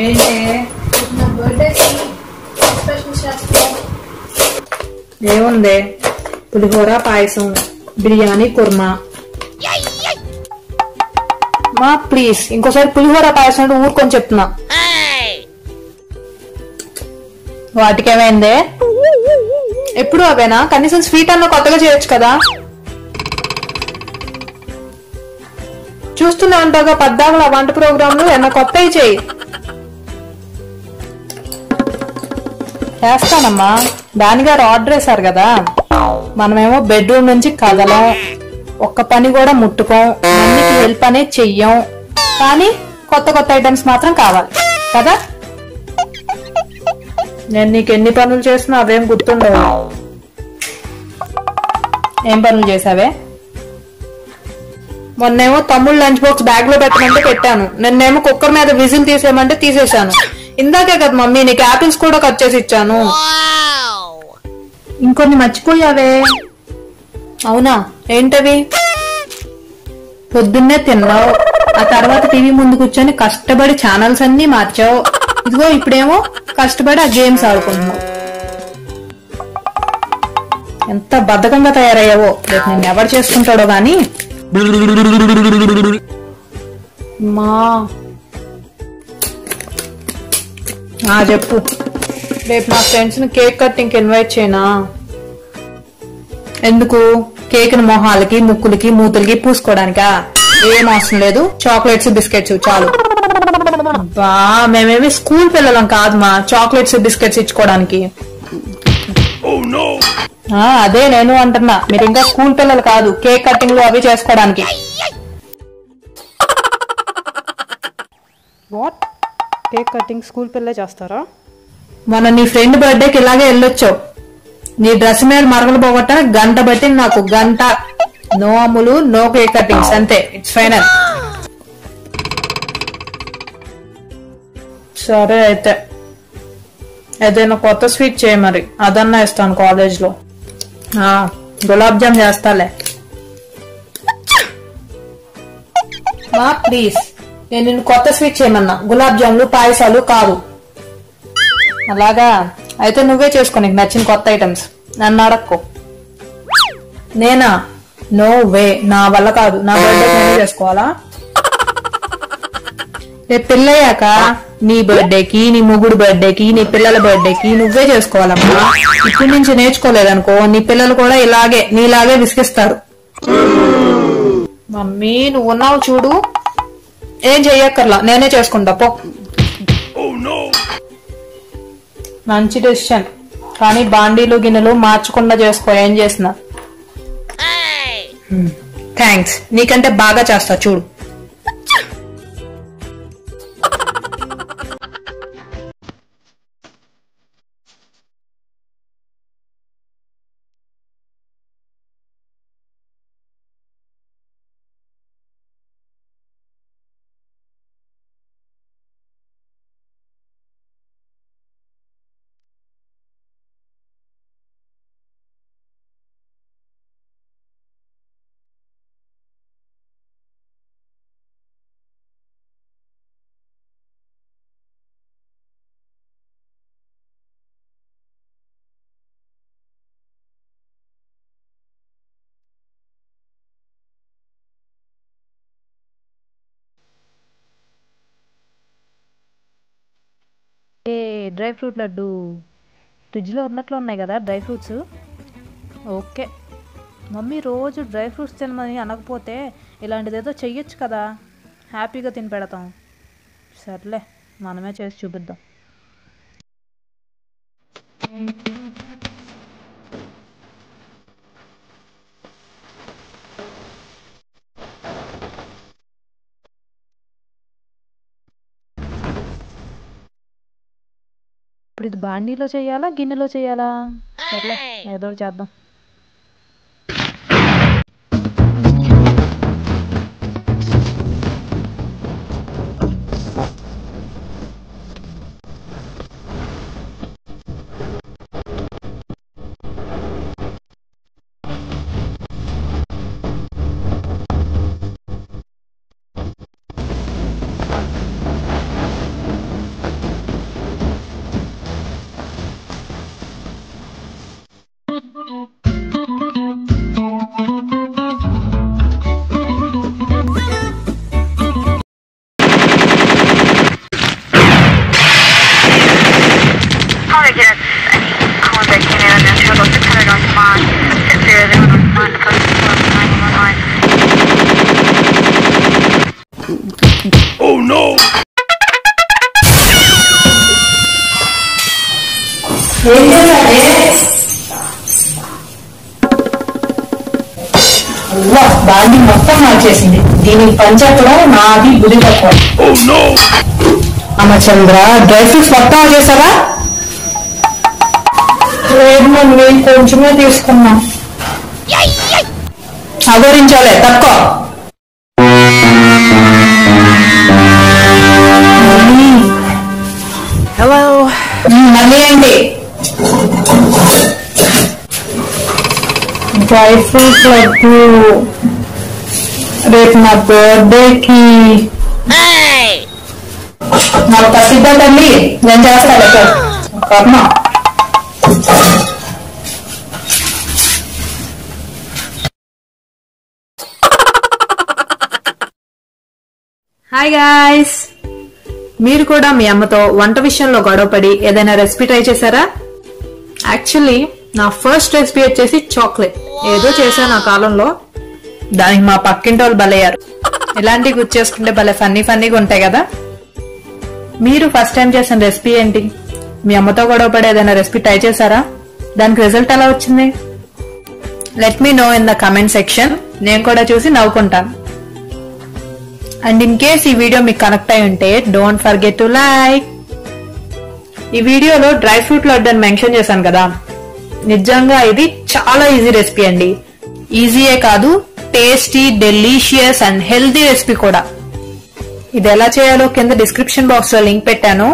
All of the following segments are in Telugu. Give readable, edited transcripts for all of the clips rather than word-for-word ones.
ఏంటి నా బర్త్డేకి స్పెషల్ చేస్తాను. ఏముంది? పులిహోర పాయసం, బిర్యానీ, కుర్మా. మా ప్లీజ్ ఇంకోసారి పులిహోర పాయసం అంటే ఊరుకొని చెప్తున్నా. వాటికేమైందే? ఎప్పుడు అవేనా? కనీసం స్వీట్ అన్న కొత్తగా చేయొచ్చు కదా. చూస్తూనే ఉంటాగా పద్దాకుల వంట ప్రోగ్రాంలు, ఏమన్నా కొత్తవి చేయి. చేస్తానమ్మా, దానిగారు ఆర్డర్ వేశారు కదా. మనమేమో బెడ్రూమ్ నుంచి కదలం, ఒక్క పని కూడా ముట్టుకోం, మమ్మీకి హెల్ప్ అనేది చెయ్యం. కానీ కొత్త కొత్త ఐటమ్స్ మాత్రం కావాలి కదా. నేను నీకు ఎన్ని పనులు చేసినా అవేం గుర్తుండవు. ఏం పనులు చేసావే? మొన్నేమో తమ్ముడు లంచ్ బాక్స్ బ్యాగ్ లో పెట్టమంటే పెట్టాను, నిన్నేమో కుక్కర్ మీద విజిల్ తీసేయమంటే తీసేశాను. ఇందాకే కదా మమ్మీ నీకు యాపిల్స్ కూడా కట్ చేసి ఇచ్చాను. ఇంకొన్ని మర్చిపోయావే. అవునా? ఏంటవి? పొద్దున్నే తిన్నావు, ఆ తర్వాత టీవీ ముందు కూర్చొని కష్టపడి ఛానల్స్ అన్ని మార్చావు. ఇదిగో ఇప్పుడేమో కష్టపడి ఆ గేమ్స్ ఆడుకుంటున్నావు. ఎంత బద్ధకంగా తయారయ్యావో. రేపు నిన్ను ఎవరు చేసుకుంటాడో గాని. మా చెప్పు. రేపు నా ఫ్రెండ్స్ ని కేక్ కటింగ్ ఇన్వైట్ చేయనా? ఎందుకు? కేక్ ని మొహాలకి, ముక్కులకి, మూతులకి పూసుకోవడానికా? ఏం అవసరం లేదు, చాక్లెట్స్ బిస్కెట్స్ చాలు. బా, మేమేమి స్కూల్ పిల్లలం కాదు మా చాక్లెట్స్ బిస్కెట్స్ ఇచ్చుకోవడానికి. అదే నేను అంటున్నా, మీరు ఇంకా స్కూల్ పిల్లలు కాదు కేక్ కటింగ్లు అవి చేసుకోవడానికి. వాట్? కేక్ కటింగ్ స్కూల్ పిల్లలే చేస్తారా? మొన్న నీ ఫ్రెండ్ బర్త్డేకి ఇలాగే వెళ్ళొచ్చావు. నీ డ్రెస్ మీద మరకలు పోగొట్ట గంట బట్టి నాకు గంట. నో అమ్ములు, నో కేక్ కటింగ్స్, అంతే. It's final. సరే అయితే ఏదైనా కొత్త స్వీట్ చేయ, మరి అదన్నా ఇస్తాను కాలేజ్ లో. గులాబ్ జామ్ చేస్తాలే. మా ప్లీజ్, నేను నిన్ను కొత్త స్వీట్ చేయమన్నా, గులాబ్ జాములు పాయసాలు కాదు. అలాగా? అయితే నువ్వే చేసుకో నీకు నచ్చిన కొత్త ఐటమ్స్, నన్ను అడక్కో. నేనా? నో వే, నా వల్ల కాదు. నా బర్త్డే నేనే చేసుకోవాలా? రేపు పెళ్ళయ్యాక నీ బర్త్డేకి, నీ ముగ్గుడు బర్త్డేకి, నీ పిల్లల బర్త్డేకి నువ్వే చేసుకోవాలమ్మా. ఇప్పటి నుంచి నేర్చుకోలేదనుకో నీ పిల్లలు కూడా ఇలాగే నీలాగే విసిగిస్తారు. మమ్మీ నువ్వు ఉన్నావు చూడు, ఏం చెయ్యక్కర్లా, నేనే చేసుకుంటా పో. మంచి డెసిషన్, కానీ బాండీలు గిన్నెలు మార్చకుండా చేసుకో ఏం చేసినా. థ్యాంక్స్, నీకంటే బాగా చేస్తా చూడు. డ్రై ఫ్రూట్ లడ్డు ఫ్రిడ్జ్లో ఉన్నట్లు ఉన్నాయి కదా డ్రై ఫ్రూట్స్. ఓకే, మమ్మీ రోజు డ్రై ఫ్రూట్స్ తినమని అనకపోతే ఇలాంటిదేదో చెయ్యొచ్చు కదా, హ్యాపీగా తిని పెడతాం. సర్లే, మనమే చేసి చూపిద్దాం. ఇప్పుడు ఇది బాండీలో చేయాలా, గిన్నెలో చేయాలా? సర్లే, ఏదో చేద్దాం. Oh no! ఏం చేయాలి? బాడీ మొత్తం మార్చేసింది. దీనికి పంచట్లో నాది బుద్ధి తక్కువ. అమ్మ చంద్ర, డ్రై ఫ్రూట్స్ మొత్తం చేసావా? లేదు మమ్మీ, కొంచెమే తీసుకున్నా. అగోరించాలే తక్కువ. Hello. మళ్ళీ ఏంటి? డ్రై ఫ్రూట్ లడ్డు రేపు నా బర్త్డేకి. నాకు ప్రసిద్ధ తల్లి, నేను చేస్తాను కర్మ. హాయ్ గాయ్స్, మీరు కూడా మీ అమ్మతో వంట విషయంలో గొడవపడి ఏదైనా రెసిపీ ట్రై చేశారా? యాక్చువల్లీ నా ఫస్ట్ రెసిపీ వచ్చేసి చాక్లెట్. ఏదో చేశాను ఆ కాలంలో, దానికి మా పక్కింటి వాళ్ళు బలయ్యారు. ఇలాంటివి గుర్తు చేసుకుంటే భలే ఫన్నీగా ఉంటాయి కదా. మీరు ఫస్ట్ టైం చేసిన రెసిపీ ఏంటి? మీ అమ్మతో గొడవపడి ఏదైనా రెసిపీ ట్రై చేశారా? దానికి రిజల్ట్ ఎలా వచ్చింది? Let me know in the comment section. నేను కూడా చూసి నవ్వుకుంటాను. అండ్ ఇన్ కేస్ ఈ వీడియో మీకు కనెక్ట్ అయి ఉంటే డోంట్ ఫర్గెట్ టు లైక్. ఈ వీడియోలో డ్రై ఫ్రూట్ లడ్డు అని మెన్షన్ చేశాను కదా, నిజంగా ఇది చాలా ఈజీ రెసిపీ అండి. ఈజీయే కాదు, tasty, delicious and healthy recipe కూడా. ఇది ఎలా చేయాలో కింద డిస్క్రిప్షన్ బాక్స్ లో లింక్ పెట్టాను.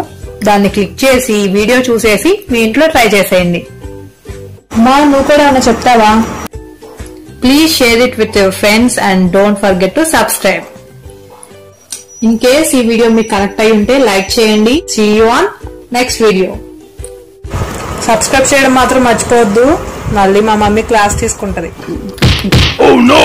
దాన్ని క్లిక్ చేసి వీడియో చూసేసి మీ ఇంట్లో ట్రై చేసేయండి. అమ్మా, నువ్వు కూడా ఏమైనా చెప్తావా? Please share it with your friends and don't forget to subscribe. In case ఈ వీడియో మీకు కనెక్ట్ అయి ఉంటే లైక్ చేయండి. See you on next video. Subscribe చేయడం మాత్రం మర్చిపోవద్దు, మళ్ళీ మా మమ్మీ క్లాస్ తీసుకుంటది. Oh no!